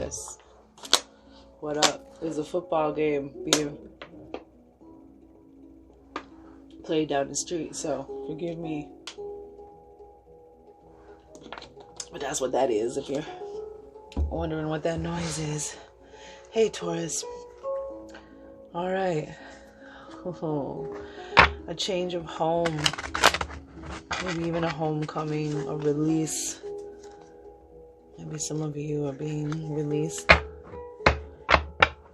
Taurus. What up? There's a football game being played down the street, so forgive me. But that's what that is, if you're wondering what that noise is. Hey, Taurus. Alright. A change of home. Maybe even a homecoming, a release. Maybe some of you are being released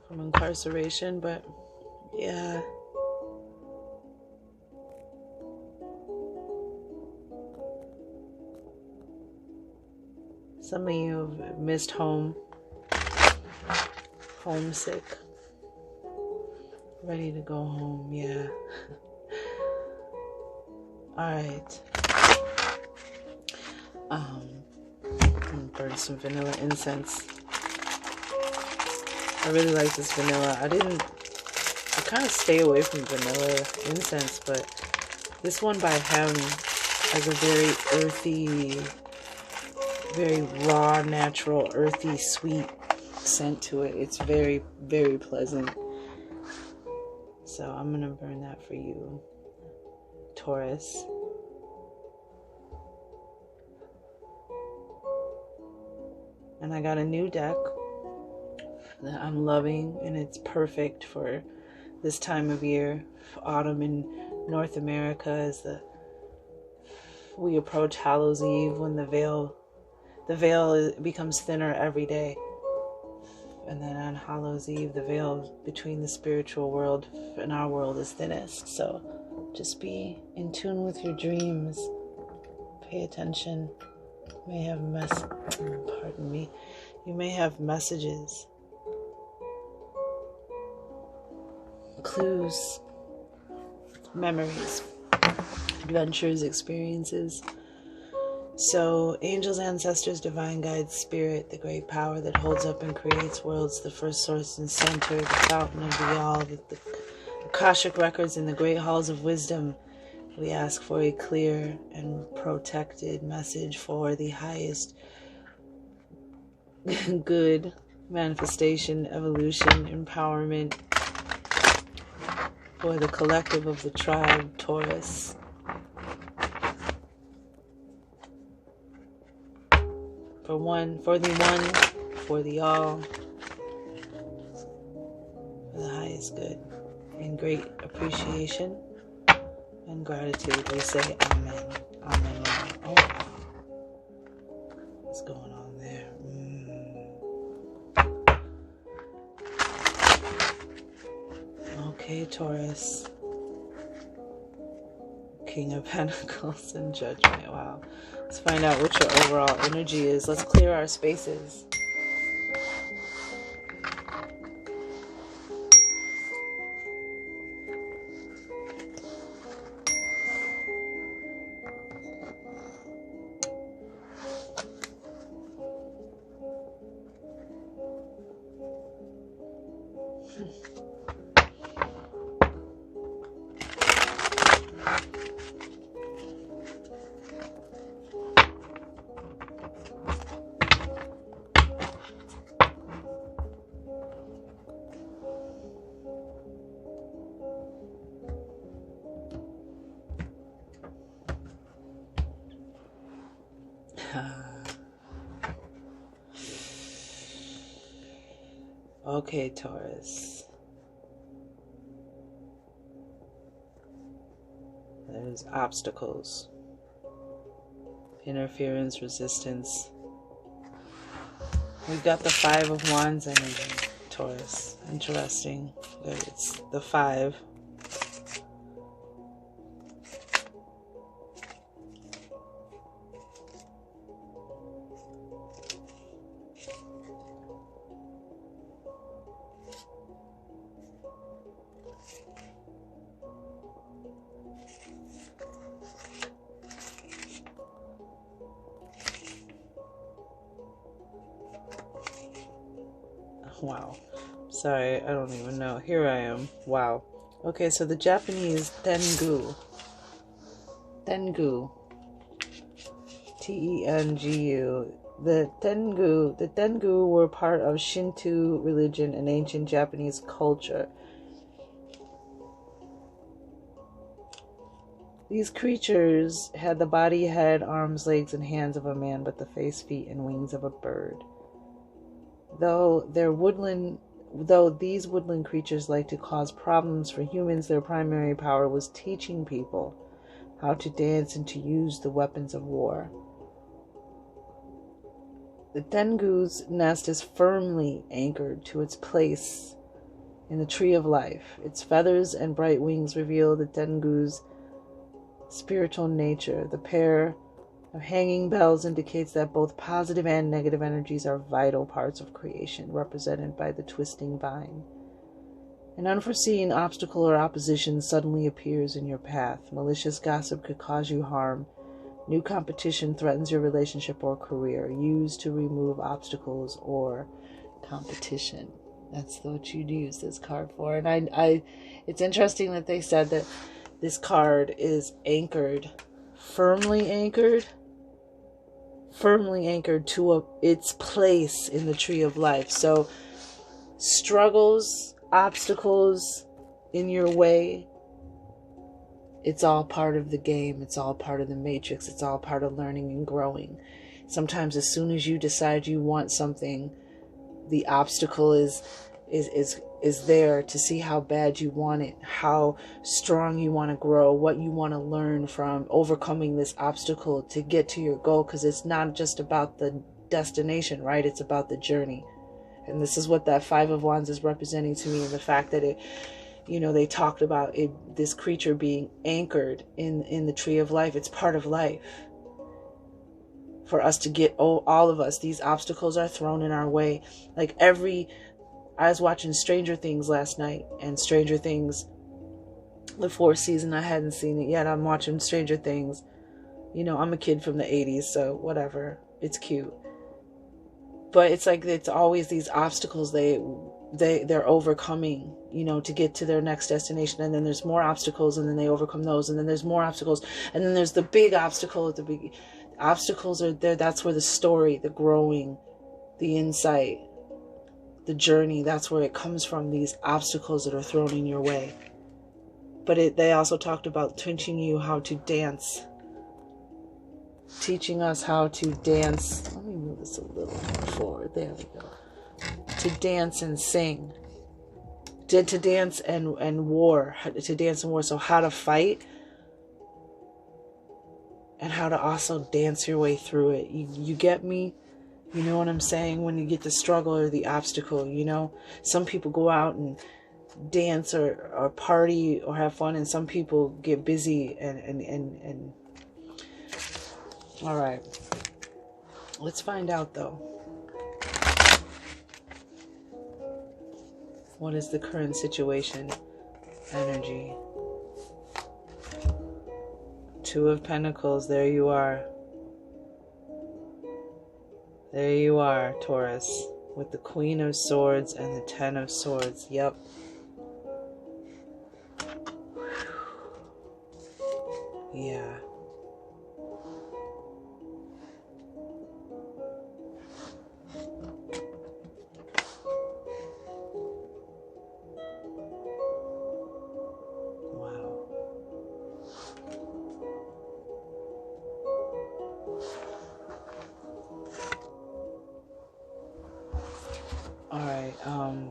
from incarceration, but yeah. Some of you have missed home, homesick, ready to go home, yeah. Alright. I'm gonna burn some vanilla incense. I really like this vanilla. I kind of stay away from vanilla incense, but this one by him has a very earthy, very raw, natural, earthy, sweet scent to it. It's very, very pleasant. So I'm gonna burn that for you, Taurus. And I got a new deck that I'm loving, and it's perfect for this time of year. Autumn in North America, as we approach Hallows Eve, when the veil becomes thinner every day. And then on Hallows Eve, the veil between the spiritual world and our world is thinnest. So just be in tune with your dreams. Pay attention. You may have you may have messages, clues, memories, adventures, experiences. So, angels, ancestors, divine guides, spirit, the great power that holds up and creates worlds, the first source and center, the fountain of the all, the Akashic records in the great halls of wisdom. We ask for a clear and protected message for the highest good manifestation, evolution, empowerment for the collective of the tribe, Taurus. For the all, for the highest good. In great appreciation and gratitude, we say Amen. Amen. Oh, wow. What's going on there? Okay, Taurus. King of Pentacles and Judgment. Wow. Let's find out what your overall energy is. Let's clear our spaces. Okay, Taurus. There's obstacles, interference, resistance. We've got the Five of Wands energy, Taurus. Interesting. It's the 5. Wow. Sorry, I don't even know. Here I am. Wow. Okay, so the Japanese Tengu. Tengu. Tengu The Tengu were part of Shinto religion and ancient Japanese culture. These creatures had the body, head, arms, legs, and hands of a man, but the face, feet, and wings of a bird. Though these woodland creatures like to cause problems for humans, their primary power was teaching people how to dance and to use the weapons of war. The Tengu's nest is firmly anchored to its place in the tree of life. Its feathers and bright wings reveal the Tengu's spiritual nature. The pair of hanging bells indicates that both positive and negative energies are vital parts of creation, represented by the twisting vine. An unforeseen obstacle or opposition suddenly appears in your path. Malicious gossip could cause you harm. New competition threatens your relationship or career. Used to remove obstacles or competition. That's what you'd use this card for. And it's interesting that they said that this card is anchored, firmly anchored to its place in the tree of life. So struggles, obstacles in your way, it's all part of the game. It's all part of the matrix. It's all part of learning and growing. Sometimes as soon as you decide you want something, the obstacle is there to see how bad you want it, how strong you want to grow, what you want to learn from overcoming this obstacle to get to your goal, because it's not just about the destination, right? It's about the journey. And this is what that Five of Wands is representing to me, and the fact that it, they talked about it, this creature being anchored in the tree of life. It's part of life. For us to get, all of us, these obstacles are thrown in our way. I was watching Stranger Things last night, and Stranger Things, the fourth season, I hadn't seen it yet. I'm watching Stranger Things. I'm a kid from the 80s, so whatever. It's cute. But it's like, it's always these obstacles they're overcoming, to get to their next destination. And then there's more obstacles, and then they overcome those. And then there's more obstacles. And then there's the big obstacle. The big obstacles are there. That's where the story, the growing, the insight, the journey, that's where it comes from, these obstacles that are thrown in your way. But they also talked about teaching you how to dance. Teaching us how to dance. Let me move this a little forward. There we go. To dance and sing. To dance and war. To dance and war. So how to fight. And how to also dance your way through it. You get me? You know what I'm saying? When you get the struggle or the obstacle, Some people go out and dance or party or have fun, and some people get busy and all right. Let's find out, though. What is the current situation? Energy. Two of Pentacles. There you are. There you are, Taurus. With the Queen of Swords and the Ten of Swords. Yep. Yeah.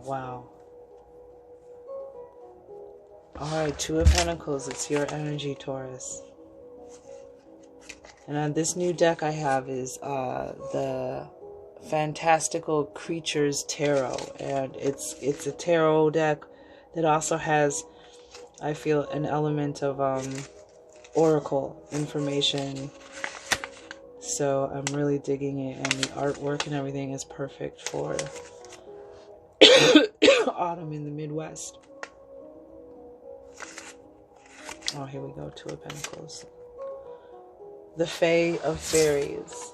Wow. Alright, Two of Pentacles. It's your energy, Taurus. And on this new deck I have is the Fantastical Creatures Tarot. And it's a tarot deck that also has, I feel, an element of oracle information. So I'm really digging it, and the artwork and everything is perfect for autumn in the Midwest. Oh, here we go. Two of Pentacles. The Fae of Fairies.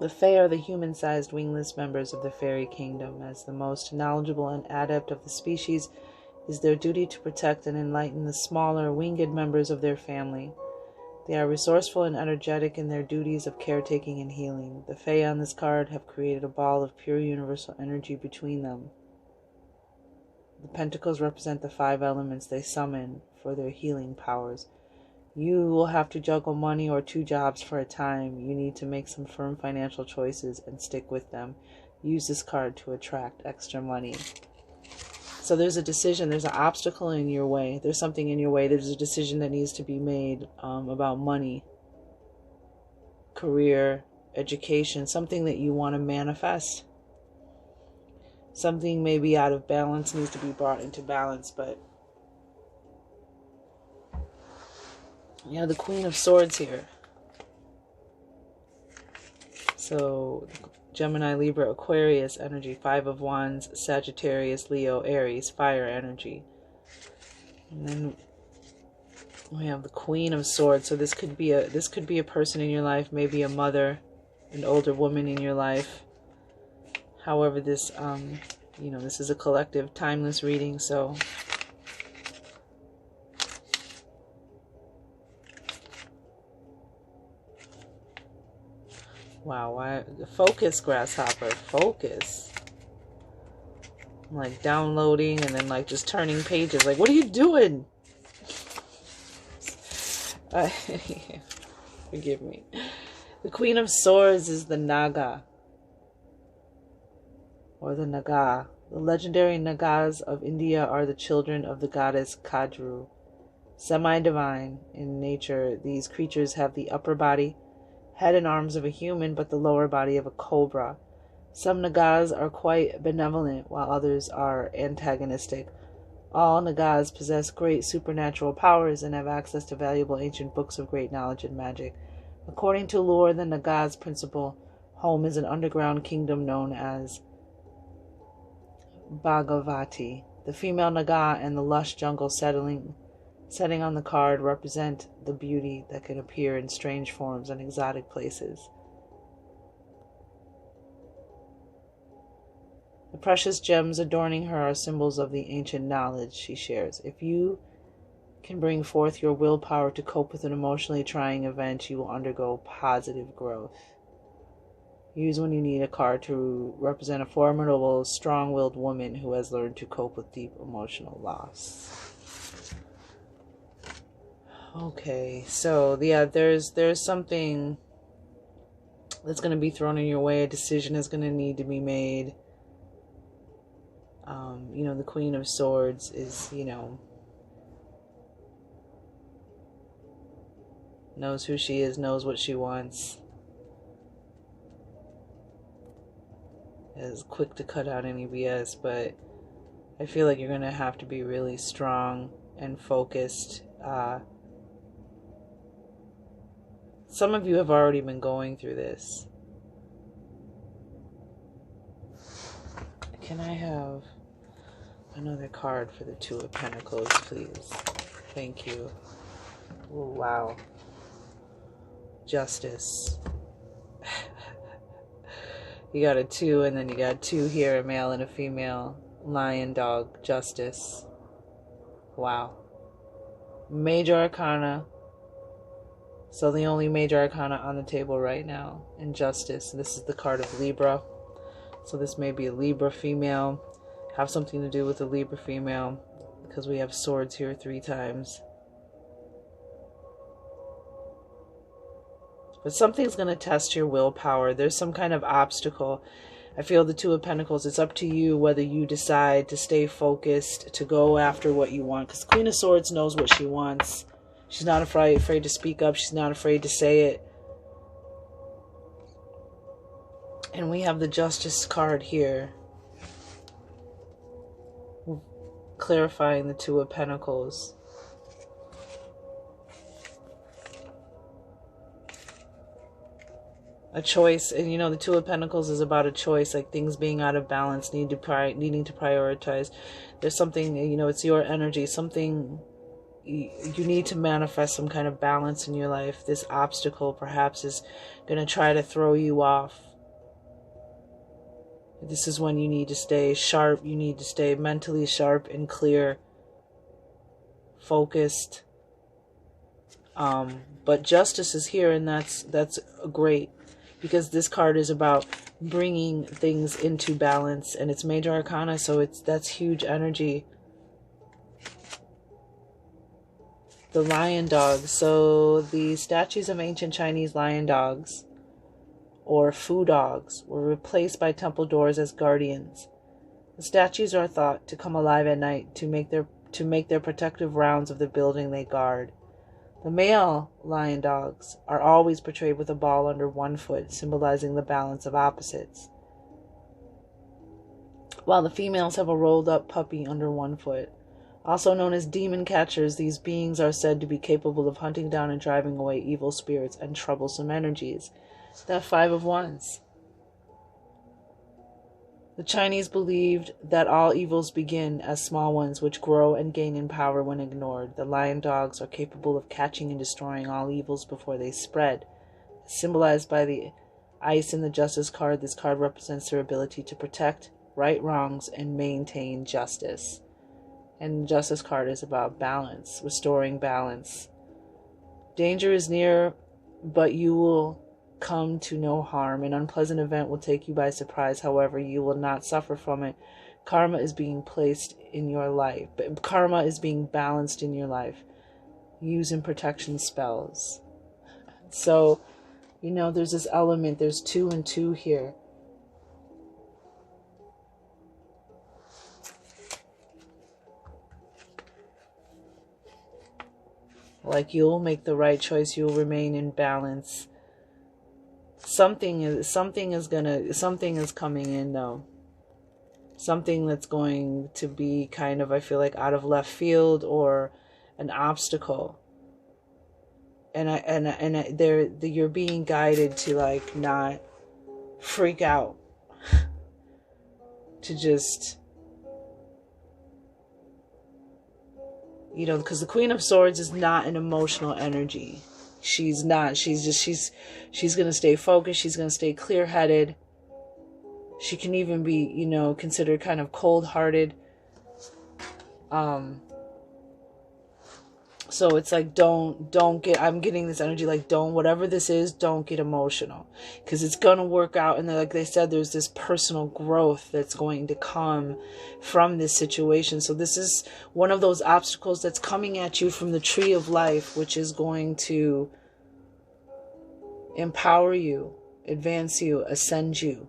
The Fae are the human-sized wingless members of the fairy kingdom. As the most knowledgeable and adept of the species, it is their duty to protect and enlighten the smaller winged members of their family. They are resourceful and energetic in their duties of caretaking and healing. The Fae on this card have created a ball of pure universal energy between them. The pentacles represent the 5 elements they summon for their healing powers. You will have to juggle money or 2 jobs for a time. You need to make some firm financial choices and stick with them. Use this card to attract extra money. So there's a decision, there's an obstacle in your way. There's something in your way. There's a decision that needs to be made about money, career, education, something that you want to manifest. Something maybe out of balance needs to be brought into balance, but you have the Queen of Swords here. So Gemini, Libra, Aquarius energy, 5 of Wands, Sagittarius, Leo, Aries, fire energy. And then we have the Queen of Swords. So this could be a person in your life, maybe a mother, an older woman in your life. However, this this is a collective, timeless reading, so wow, focus, grasshopper, focus. I'm like downloading and then like just turning pages. Like, what are you doing? Forgive me. The Queen of Swords is the Naga, or the Naga. The legendary Nagas of India are the children of the goddess Kadru. Semi-divine in nature, these creatures have the upper body, head and arms of a human, but the lower body of a cobra. Some Nagas are quite benevolent, while others are antagonistic. All Nagas possess great supernatural powers and have access to valuable ancient books of great knowledge and magic. According to lore, the Nagas' principal home is an underground kingdom known as Bhagavati. The female Naga and the lush jungle setting on the card represent the beauty that can appear in strange forms and exotic places. The precious gems adorning her are symbols of the ancient knowledge she shares. If you can bring forth your willpower to cope with an emotionally trying event, you will undergo positive growth. Use when you need a card to represent a formidable, strong-willed woman who has learned to cope with deep emotional loss. Okay, so yeah, there's something that's going to be thrown in your way. A decision is going to need to be made. The Queen of Swords is, knows who she is, knows what she wants. Is quick to cut out any BS, but I feel like you're going to have to be really strong and focused. Some of you have already been going through this. Can I have another card for the Two of Pentacles, please? Thank you. Oh, wow. Justice. You got a 2, and then you got 2 here, a male and a female. Lion, dog, justice. Wow. Major Arcana. So the only major arcana on the table right now. And justice. This is the card of Libra. So this may be a Libra female. Have something to do with a Libra female. Because we have swords here 3 times. But something's going to test your willpower. There's some kind of obstacle. I feel the Two of Pentacles. It's up to you whether you decide to stay focused, to go after what you want. Because Queen of Swords knows what she wants. She's not afraid to speak up. She's not afraid to say it. And we have the Justice card here. Clarifying the Two of Pentacles. A choice, and the Two of Pentacles is about a choice, like things being out of balance, needing to prioritize. There's something, it's your energy, something you need to manifest, some kind of balance in your life. This obstacle perhaps is going to try to throw you off. This is when you need to stay sharp, you need to stay mentally sharp and clear, focused. But justice is here, and that's great, because this card is about bringing things into balance, and it's major arcana, so that's huge energy. The lion dog. So the statues of ancient Chinese lion dogs, or fu dogs, were replaced by temple doors as guardians. The statues are thought to come alive at night to make their protective rounds of the building they guard. The male lion dogs are always portrayed with a ball under one foot, symbolizing the balance of opposites, while the females have a rolled-up puppy under one foot. Also known as demon catchers, these beings are said to be capable of hunting down and driving away evil spirits and troublesome energies. That Five of Wands. The Chinese believed that all evils begin as small ones, which grow and gain in power when ignored. The lion dogs are capable of catching and destroying all evils before they spread. Symbolized by the ice in the Justice card, this card represents their ability to protect, right wrongs, and maintain justice. And the Justice card is about balance, restoring balance. Danger is near, but you will come to no harm. An unpleasant event will take you by surprise. However, you will not suffer from it. Karma is being placed in your life. Karma is being balanced in your life. Using protection spells. So, there's this element. There's 2 and 2 here. Like, you'll make the right choice. You'll remain in balance. Something is coming in, though. Something that's going to be kind of, I feel like, out of left field, or an obstacle. And you're being guided to, like, not freak out. To just, because the Queen of Swords is not an emotional energy. She's not. She's going to stay focused. She's going to stay clear-headed. She can even be, considered kind of cold-hearted. So it's like, I'm getting this energy, like, whatever this is, don't get emotional. Because it's going to work out. And like they said, there's this personal growth that's going to come from this situation. So this is one of those obstacles that's coming at you from the tree of life, which is going to empower you, advance you, ascend you.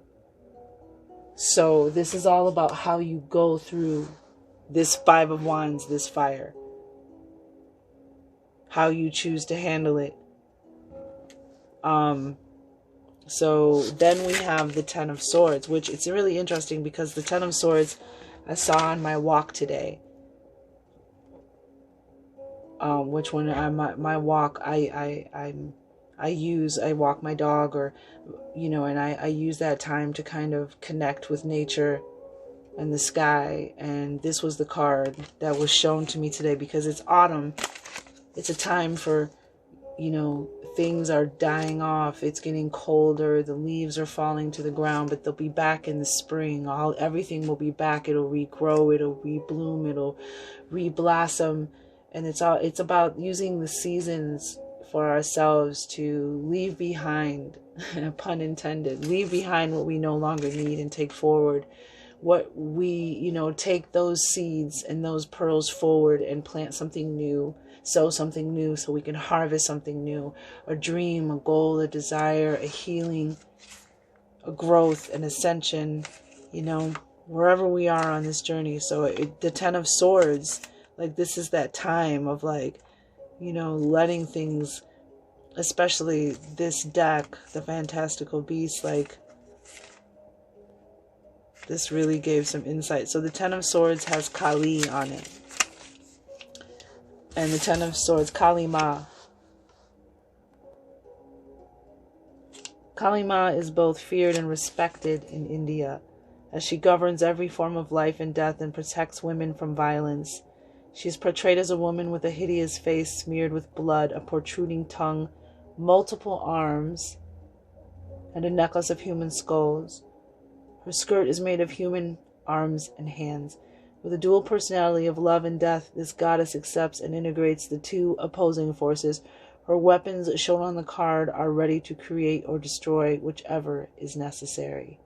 So this is all about how you go through this Five of Wands, this fire. How you choose to handle it. So then we have the Ten of Swords, which it's really interesting because the Ten of Swords I saw on my walk today. Which when my walk, I walk my dog, or and I use that time to kind of connect with nature and the sky. And this was the card that was shown to me today because it's autumn. It's a time for, things are dying off. It's getting colder. The leaves are falling to the ground, but they'll be back in the spring. Everything will be back. It'll regrow. It'll rebloom. It'll reblossom. And it's about using the seasons for ourselves to leave behind, pun intended, leave behind what we no longer need and take forward what we, take those seeds and those pearls forward and plant something new, sow something new so we can harvest something new, a dream, a goal, a desire, a healing, a growth, an ascension, wherever we are on this journey. So the Ten of Swords, like, this is that time of, like, letting things, especially this deck, the Fantastical Beast, like, this really gave some insight. So the Ten of Swords has Kali on it. And the Ten of Swords, Kali Ma. Kali Ma is both feared and respected in India, as she governs every form of life and death and protects women from violence. She is portrayed as a woman with a hideous face smeared with blood, a protruding tongue, multiple arms, and a necklace of human skulls. Her skirt is made of human arms and hands. With a dual personality of love and death, this goddess accepts and integrates the two opposing forces, Her weapons shown on the card are ready to create or destroy whichever is necessary.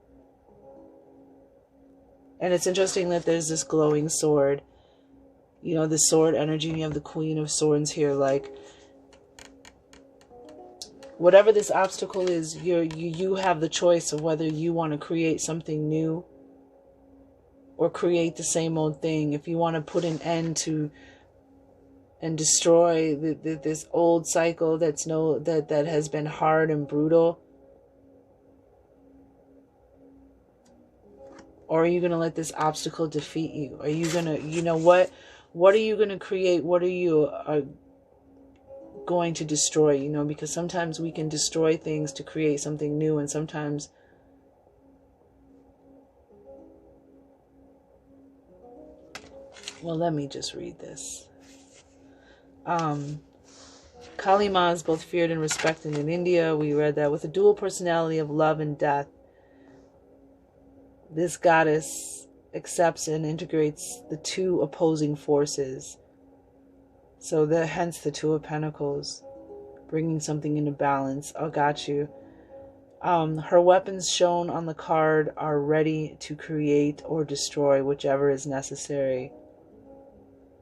And it's interesting that there's this glowing sword. You know, the sword energy, and you have the Queen of Swords here. Like, whatever this obstacle is, you have the choice of whether you want to create something new or create the same old thing. If you want to put an end to and destroy this old cycle that has been hard and brutal, or are you going to let this obstacle defeat you? Are you going to, you know, what are you going to create? What are you going to destroy? You know, because sometimes we can destroy things to create something new, and sometimes well, let me just read this. Kali Ma is both feared and respected in India. We read that with a dual personality of love and death, this goddess accepts and integrates the two opposing forces. So hence the Two of Pentacles, bringing something into balance. I got you. Her weapons shown on the card are ready to create or destroy whichever is necessary.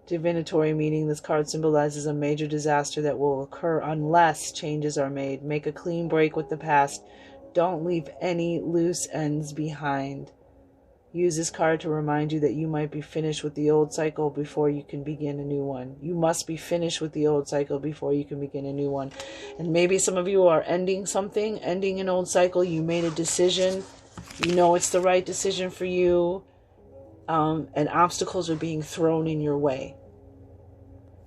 Divinatory, meaning this card symbolizes a major disaster that will occur unless changes are made. Make a clean break with the past. Don't leave any loose ends behind. Use this card to remind you that you might be finished with the old cycle before you can begin a new one. You must be finished with the old cycle before you can begin a new one. And maybe some of you are ending something, ending an old cycle. You made a decision. You know it's the right decision for you. And obstacles are being thrown in your way.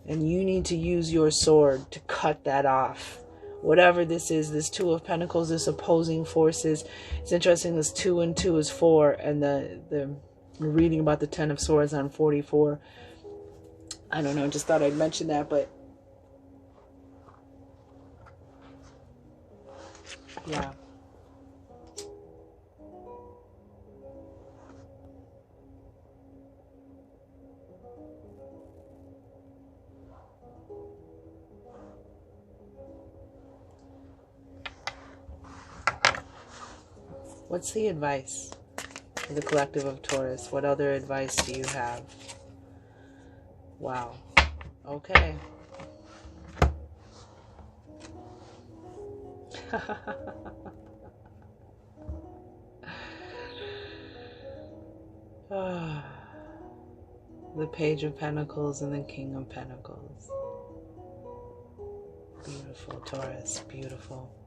And you need to use your sword to cut that off. Whatever this is, this Two of Pentacles, this opposing forces. It's interesting, this 2 and 2 is 4. And the reading about the 10 of Swords on 44. I don't know, just thought I'd mention that, but yeah. What's the advice for the collective of Taurus? What other advice do you have? Wow. Okay. The Page of Pentacles and the King of Pentacles. Beautiful, Taurus. Beautiful.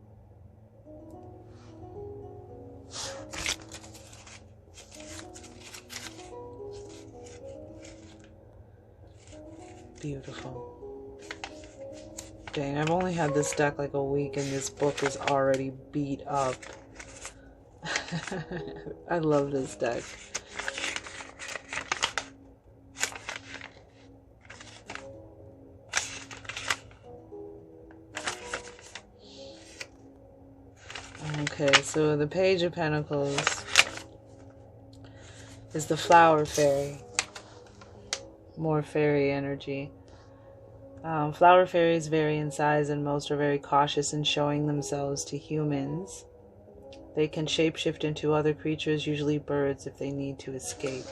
Beautiful. Dang, I've only had this deck like a week and this book is already beat up. I love this deck. Okay, so the Page of Pentacles is the Flower Fairy. More fairy energy. Flower fairies vary in size, and most are very cautious in showing themselves to humans. They can shapeshift into other creatures, usually birds, if they need to escape.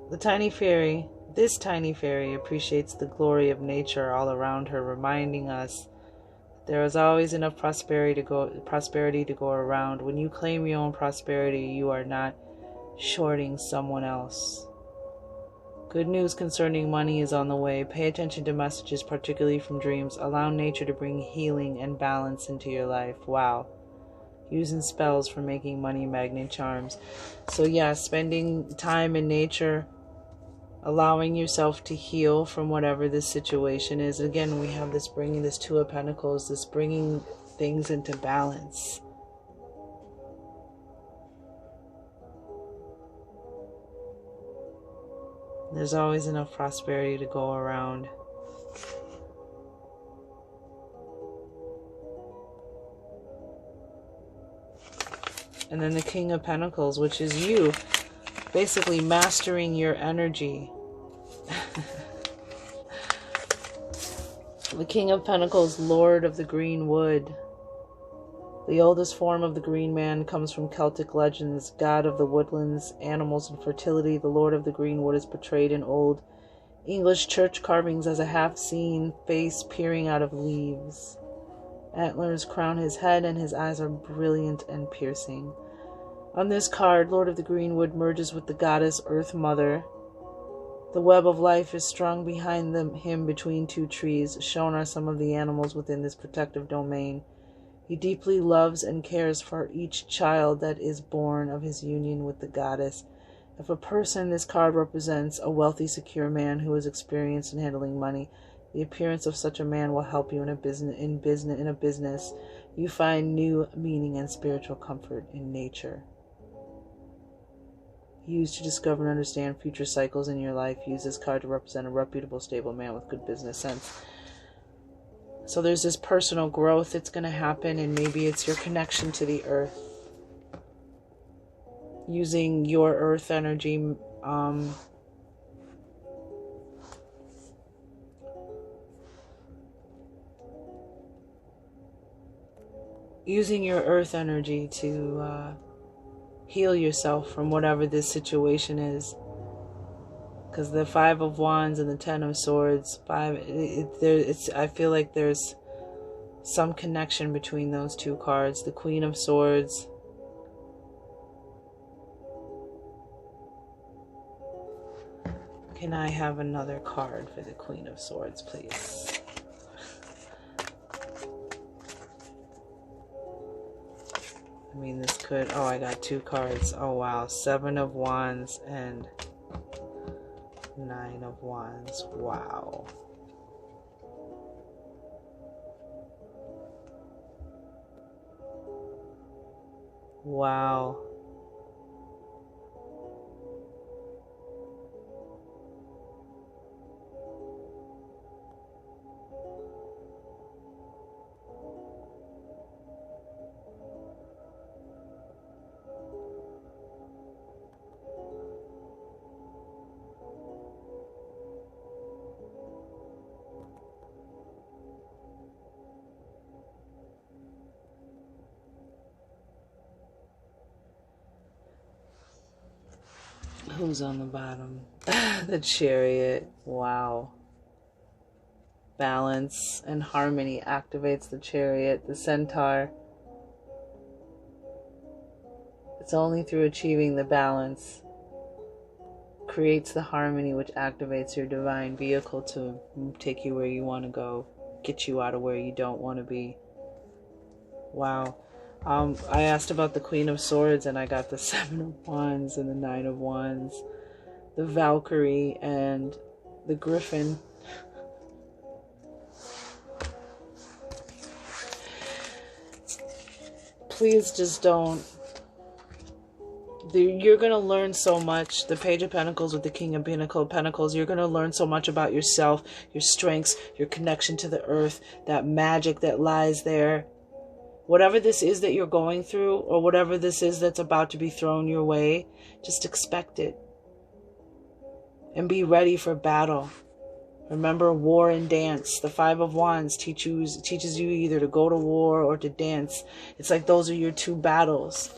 This tiny fairy appreciates the glory of nature all around her, reminding us there is always enough prosperity to go around. When you claim your own prosperity, you are not shorting someone else. Good news concerning money is on the way. Pay attention to messages, particularly from dreams. Allow nature to bring healing and balance into your life. Wow. Using spells for making money magnet charms. So yeah, spending time in nature, allowing yourself to heal from whatever this situation is. Again, we have this bringing this Two of Pentacles, this bringing things into balance. There's always enough prosperity to go around. And then the King of Pentacles, which is you. Basically mastering your energy. The King of Pentacles, Lord of the Green Wood. The oldest form of the Green Man comes from Celtic legends, god of the woodlands, animals, and fertility. The Lord of the Green Wood is portrayed in old English church carvings as a half-seen face peering out of leaves. Antlers crown his head, and his eyes are brilliant and piercing. On this card, Lord of the Green Wood merges with the goddess Earth Mother. The web of life is strung behind him between two trees. Shown are some of the animals within this protective domain. He deeply loves and cares for each child that is born of his union with the goddess. If a person, this card represents a wealthy, secure man who is experienced in handling money. The appearance of such a man will help you in a business. You find new meaning and spiritual comfort in nature. Used to discover and understand future cycles in your life. Use this card to represent a reputable, stable man with good business sense. So there's this personal growth that's going to happen, and maybe it's your connection to the earth. Using your earth energy, using your earth energy to heal yourself from whatever this situation is. Because the Five of Wands and the Ten of Swords, I feel like there's some connection between those two cards. The Queen of Swords. Can I have another card for the Queen of Swords, please? I mean, this could... Oh, I got two cards. Oh, wow. Seven of Wands and Nine of Wands. Wow. Wow. Who's on the bottom? The Chariot. Wow. Balance and harmony activates the Chariot. The Centaur. It's only through achieving the balance creates the harmony, which activates your divine vehicle to take you where you want to go, get you out of where you don't want to be. Wow. I asked about the Queen of Swords, and I got the Seven of Wands and the Nine of Wands, the Valkyrie and the Griffin. Please just don't. You're going to learn so much. The Page of Pentacles with the King of Pentacles. You're going to learn so much about yourself, your strengths, your connection to the earth, that magic that lies there. Whatever this is that you're going through, or whatever this is that's about to be thrown your way, just expect it. And be ready for battle. Remember, war and dance. The Five of Wands teaches you either to go to war or to dance. It's like those are your two battles.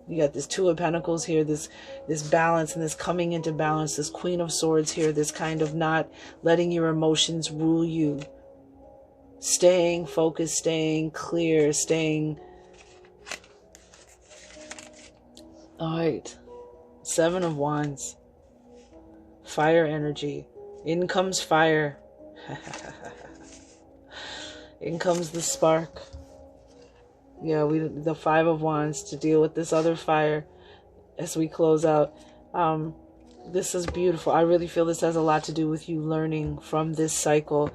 You got this Two of Pentacles here, this balance and this coming into balance, this Queen of Swords here, this kind of not letting your emotions rule you. Staying focused, staying clear, staying... Alright. Seven of Wands. Fire energy. In comes fire. In comes the spark. Yeah, the Five of Wands to deal with this other fire as we close out. This is beautiful. I really feel this has a lot to do with you learning from this cycle.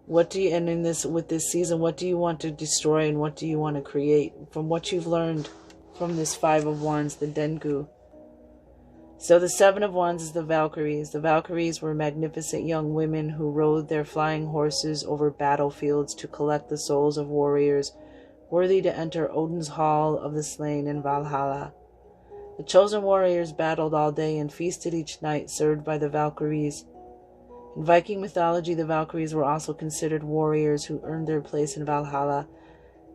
What do you, and in this, with this season, what do you want to destroy and what do you want to create from what you've learned from this Five of Wands, the Dengu? So the Seven of Wands is the Valkyries. The Valkyries were magnificent young women who rode their flying horses over battlefields to collect the souls of warriors worthy to enter Odin's Hall of the Slain in Valhalla. The chosen warriors battled all day and feasted each night, served by the Valkyries. In Viking mythology, the Valkyries were also considered warriors who earned their place in Valhalla.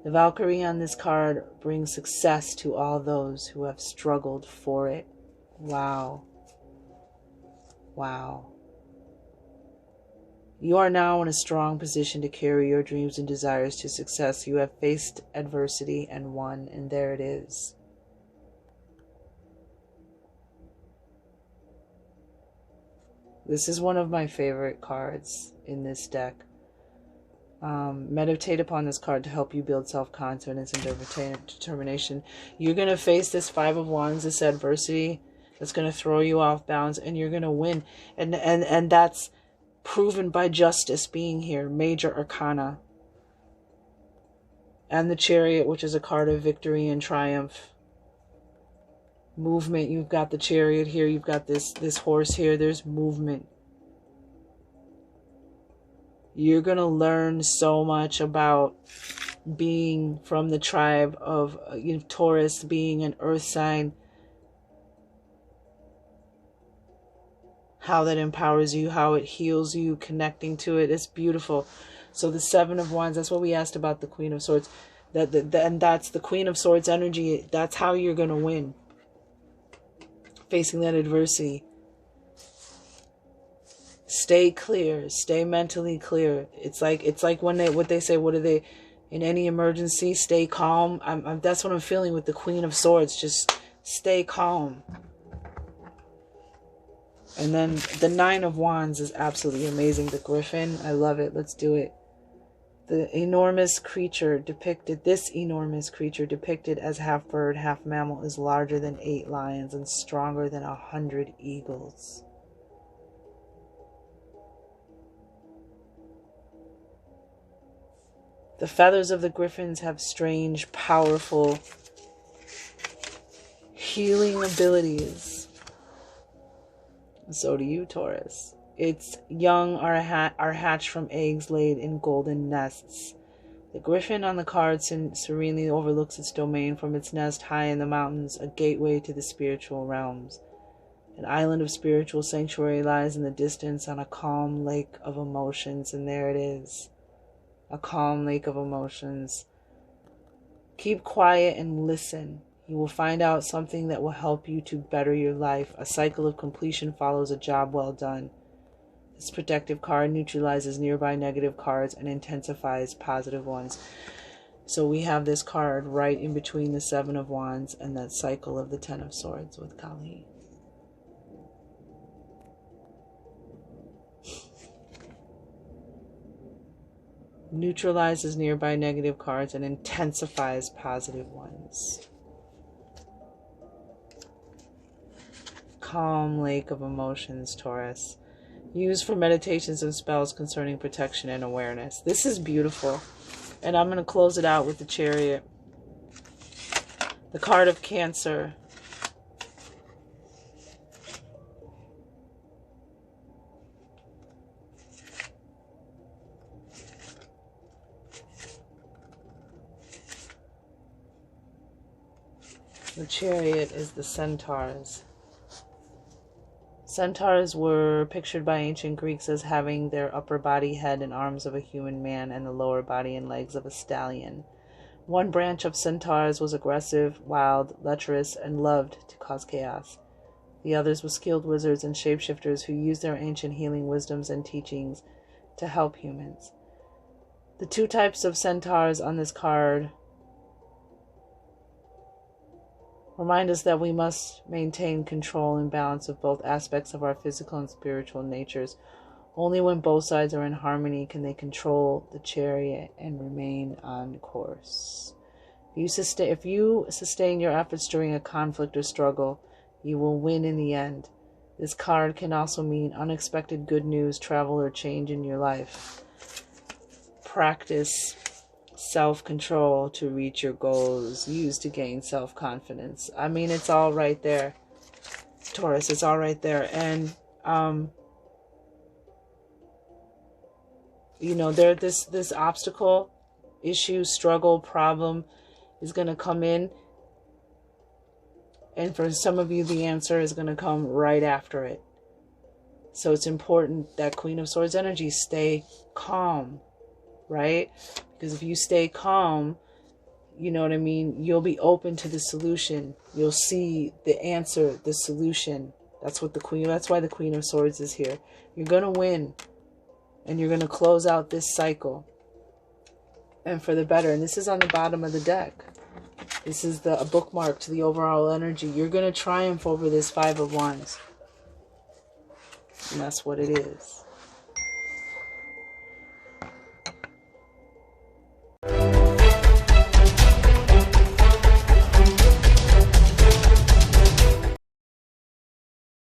The Valkyrie on this card brings success to all those who have struggled for it. Wow. Wow. You are now in a strong position to carry your dreams and desires to success. You have faced adversity and won, and there it is. This is one of my favorite cards in this deck. Meditate upon this card to help you build self-confidence and determination. You're going to face this Five of Wands, this adversity that's going to throw you off bounds, and you're going to win. And that's proven by Justice being here, Major Arcana. And the Chariot, which is a card of victory and triumph. Movement. You've got the Chariot here. You've got this horse here. There's movement. You're going to learn so much about being from the tribe of Taurus, being an earth sign. How that empowers you, how it heals you, connecting to it. It's beautiful. So the Seven of Wands, that's what we asked about the Queen of Swords. And that's the Queen of Swords energy. That's how you're going to win. Facing that adversity. Stay clear. Stay mentally clear. It's like when what they say, in any emergency, stay calm. That's what I'm feeling with the Queen of Swords. Just stay calm. And then the Nine of Wands is absolutely amazing. The Griffin, I love it. Let's do it. This enormous creature depicted as half bird, half mammal, is larger than 8 lions and stronger than 100 eagles. The feathers of the griffins have strange, powerful healing abilities. So do you, Taurus. Its young are hatched from eggs laid in golden nests. The griffin on the card serenely overlooks its domain from its nest high in the mountains, a gateway to the spiritual realms. An island of spiritual sanctuary lies in the distance on a calm lake of emotions, and there it is. A calm lake of emotions. Keep quiet and listen. You will find out something that will help you to better your life. A cycle of completion follows a job well done. This protective card neutralizes nearby negative cards and intensifies positive ones. So we have this card right in between the Seven of Wands and that cycle of the Ten of Swords with Kali. Neutralizes nearby negative cards and intensifies positive ones. Calm lake of emotions, Taurus. Used for meditations and spells concerning protection and awareness. This is beautiful. And I'm going to close it out with the Chariot. The card of Cancer. The Chariot is the centaurs. Centaurs were pictured by ancient Greeks as having their upper body, head, and arms of a human man and the lower body and legs of a stallion. One branch of centaurs was aggressive, wild, lecherous, and loved to cause chaos. The others were skilled wizards and shapeshifters who used their ancient healing wisdoms and teachings to help humans. The two types of centaurs on this card remind us that we must maintain control and balance of both aspects of our physical and spiritual natures. Only when both sides are in harmony can they control the Chariot and remain on course. If you sustain your efforts during a conflict or struggle, you will win in the end. This card can also mean unexpected good news, travel, or change in your life. Practice self-control to reach your goals. Use to gain self-confidence. I mean, it's all right there, Taurus. It's all right there. And you know, this obstacle issue, struggle, problem is going to come in. And for some of you, the answer is going to come right after it. So it's important that Queen of Swords energy stay calm, right? Because if you stay calm, you know what I mean, you'll be open to the solution. You'll see the answer, the solution. That's why the Queen of Swords is here. You're going to win. And you're going to close out this cycle. And for the better. And this is on the bottom of the deck. This is a bookmark to the overall energy. You're going to triumph over this Five of Wands. And that's what it is.